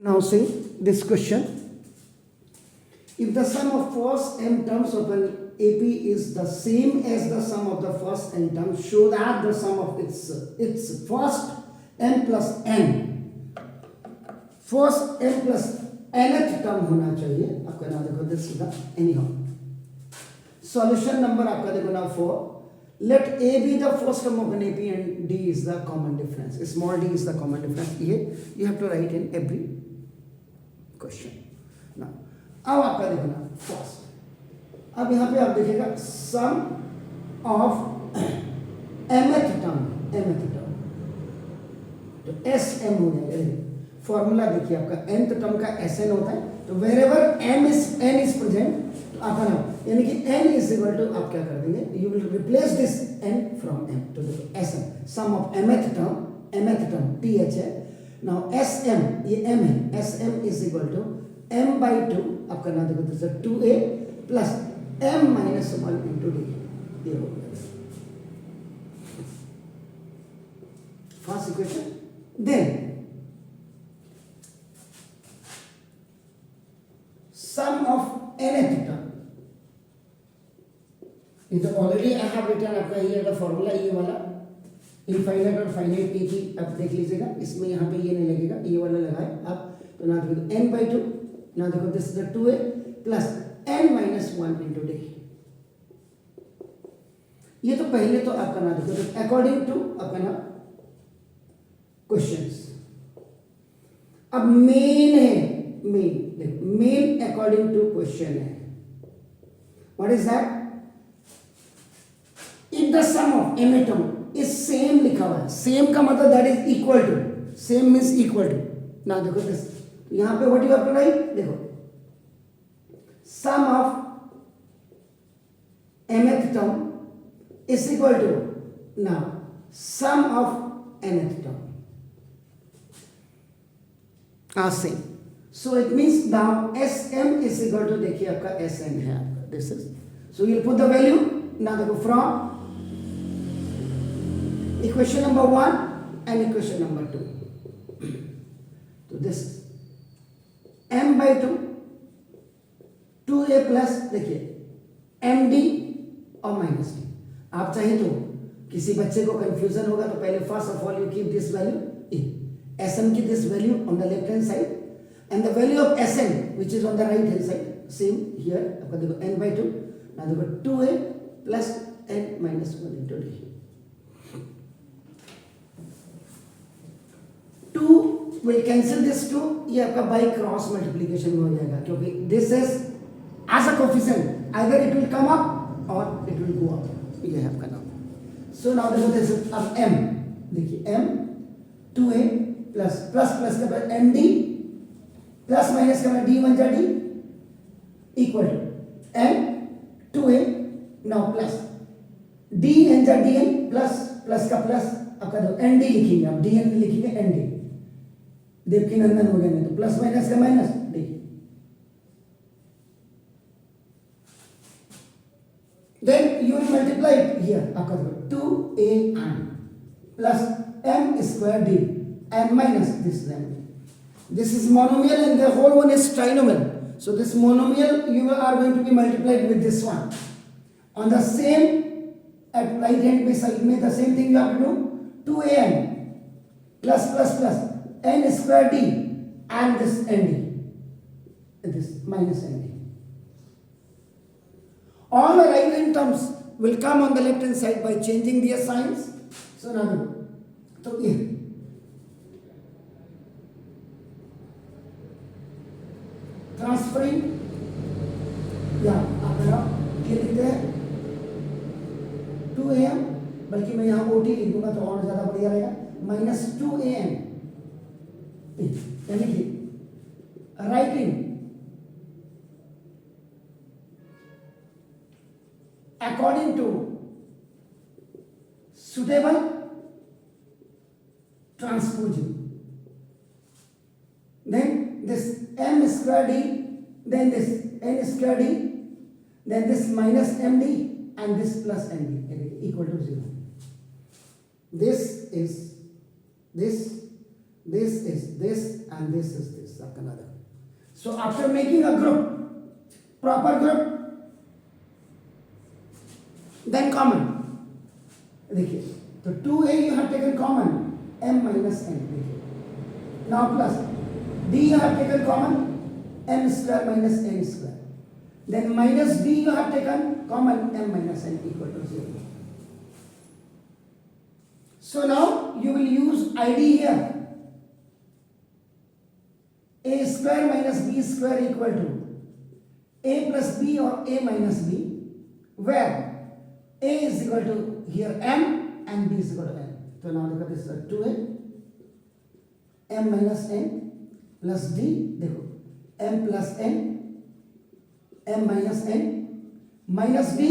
Now see this question. If the sum of first m terms of an AP is the same as the sum of the first n terms, show that the sum of its first m plus n, first m plus nth term होना चाहिए. आपका नाम देखो this is the anyhow. Solution number आपका देखो ना 4. Let A be the first term of an AP and D is the common difference. Small d is the common difference. ये you have to write in every question. Now अब आपका देखो ना first. अब यहाँ पे आप देखिएगा सम ऑफ mth टर्म तो एस एम हो जाएगा. फॉर्मूला देखिए आपका nth टर्म का एस एन होता है. तो where ever N is present तो आपका नाम यानी कि n इज इक्वल टू आप क्या कर देंगे, you will replace this n from m. तो देखो S M sum of mth term T H है. नाउ एस एम ये m है. S M is equal to m by 2 आपका नाम देखो तो 2a plus m minus 1 into d. ये हो गया first equation. Then sum of nth term, ये तो ऑलरेडी आई हैव रिटन आपका ये का फॉर्मूला ये वाला इनफाइनाइट और फाइनाइट की आप देख लीजिएगा. इसमें यहाँ पे ये नहीं लगेगा, ये वाला लगाए आप. तो ना देखो n by 2. Now देखो this is the 2a plus n minus 1 into d. ये तो पहले तो आपका ना देखो तो अकॉर्डिंग टू आपका ना क्वेश्चंस. अब मेन है, मेन देखो मेन अकॉर्डिंग टू क्वेश्चन है. What is that? If the sum of m term is same लिखा हुआ है. सेम का मतलब that is equal to. Same means equal to. ना देखो दिस यहां पे what you have to write, देखो sum of mth term is equal to now sum of nth term are same. So it means now Sm is equal to देखिए आपका Sn है आपका. This is so you'll put the value. now देखो from equation number 1 and equation number 2. तो this m by 2 2a plus देखिए md और minus D. आप चाहे तो किसी बच्चे को कंफ्यूजन होगा तो पहले first of all you keep this value A. Sn की this value on the left hand side and the value of Sn which is on the right hand side same here. आपका देखो n by 2. ना देखो 2a plus n minus 1 into d. 2 will cancel this 2. ये आपका by cross multiplication में हो जाएगा क्योंकि this is as a coefficient either it will come up और इट विल गो अप. ये है आपका नाम. सो नाउ देखो दिस अब m देखिए m 2a plus plus plus के बाद md प्लस माइनस के बाद d 1 जा d equal to n 2a नाउ प्लस d n जा dn प्लस प्लस का प्लस आपका दो nd लिखेंगे आप dn लिखेंगे nd. देवकी नंदन हो गया नहीं तो प्लस माइनस का minus d. Then you will multiply it here. आपका 2an plus m square d and minus this m. This is monomial and the whole one is trinomial. So this monomial you are going to be multiplied with this one. On the same at right hand side में the same thing you have to do. 2an plus plus plus n square d and this nd. This minus nd. All the right hand terms will come on the left hand side by changing their signs. So now तो ये transferring या आपका ये लिखते हैं 2am बल्कि मैं यहाँ OT लिख दूंगा तो और ज़्यादा बढ़िया रहेगा. माइनस 2am यानी कि writing according to suitable transposing. Then this m square d, then this n square d, then this minus md and this plus md equal to 0. This is this this is this and this is this another. So after making a group, proper group, then common, देखिए तो 2a you have taken common, m minus n, देखिए now plus d you have taken common, m square minus n square, then minus d you have taken common, m minus n equal to 0. So now you will use id here, a square minus b square equal to a plus b or a minus b, where a is equal to here m and b is equal to n. So now look at this, 2a m minus n plus d, देखो m plus n, m minus n minus d,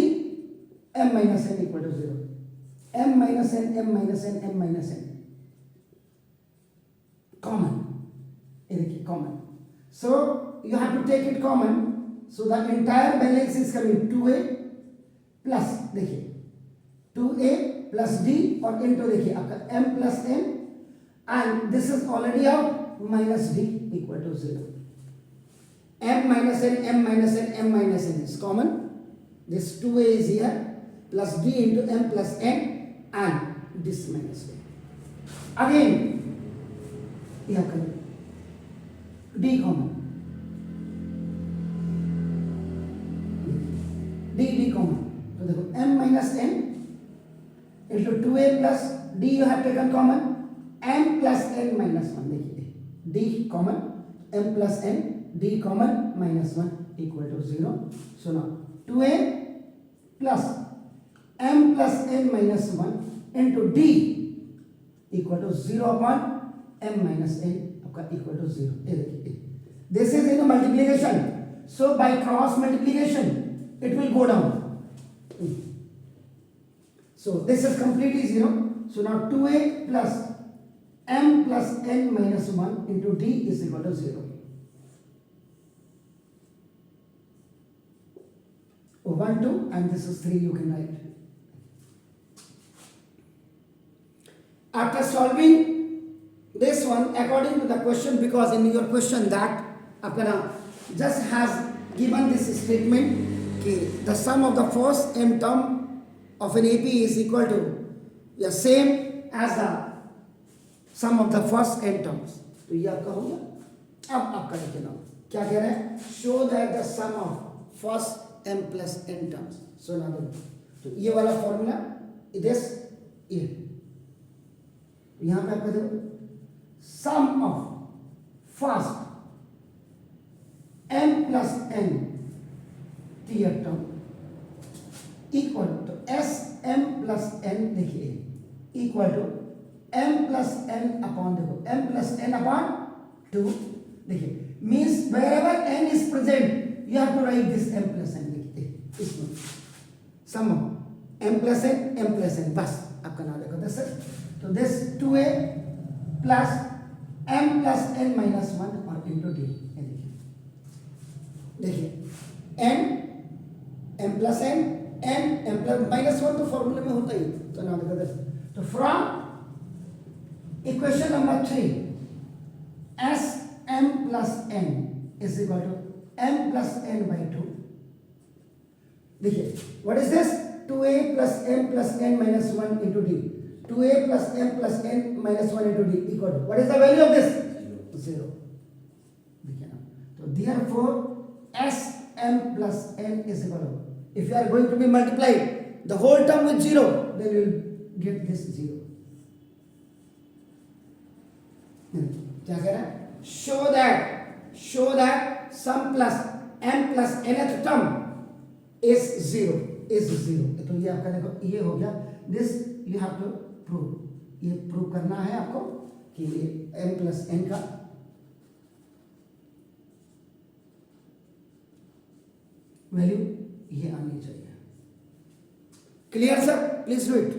m minus n equal to 0. m minus n, m minus n, m minus n common, common. So you have to take it common. So the entire balance is coming 2a plus, देखिए 2a plus d और into देखिए आपका m plus n, and this is already out, minus d equal to 0. m minus n, m minus n, m minus n is common. This 2a is here plus d into m plus n and this minus d. Again यह करें d common, d common. तो देखो m minus n into 2a plus d you have taken common, m plus n minus 1, देखिए d common, m plus n, d common, minus 1 equal to 0. So now 2a plus m plus n minus 1 into d equal to 0 upon m minus n आपका equal to 0. This is in a multiplication. So by cross multiplication it will go down. So this is completely 0. So now 2a plus m plus n minus 1 into d is equal to 0. 1, 2 and this is 3 you can write. After solving this one according to the question, because in your question that apna just has given this statement कि the sum of the first m term of an AP is equal to the same as the sum of the first n terms. तो ये आपका हो गया. अब आपका लिखे ना क्या कह रहे हैं, show that the sum of first m plus n terms. So now तो ये वाला फॉर्मूला this ये यहाँ पे आपका देखो sum of first m plus n tth term equal to S M plus N देखिए equal to M plus N upon, देखो एम प्लस एन अपॉन 2, देखिए means where ever N is present you have to write this M plus N, देखिए इसमें सम M plus N बस आपका नाम देखो this, तो this 2a plus M plus N minus 1 और इंटू डी, देखिए N m plus n, m plus minus 1 तो फॉर्मूले में होता ही, तो नाम देखो दिस. तो from equation number 3 s m plus n is equal to m plus n by 2. देखिए what is this, 2a plus m plus n minus 1 into d, 2a plus m plus n minus 1 into d equal to what is the value of this, 0. देखिए ना, तो therefore s m plus n is equal to, if you are going to be multiplied the whole term with 0, then you will get this 0. क्या कह रहा है, show that sum plus m plus nth term is 0, तो ये आपका देखो ये हो गया, this you have to prove, ये प्रूव करना है आपको कि ये m plus n का वैल्यू ये आनी चाहिए. Clear sir, please do it.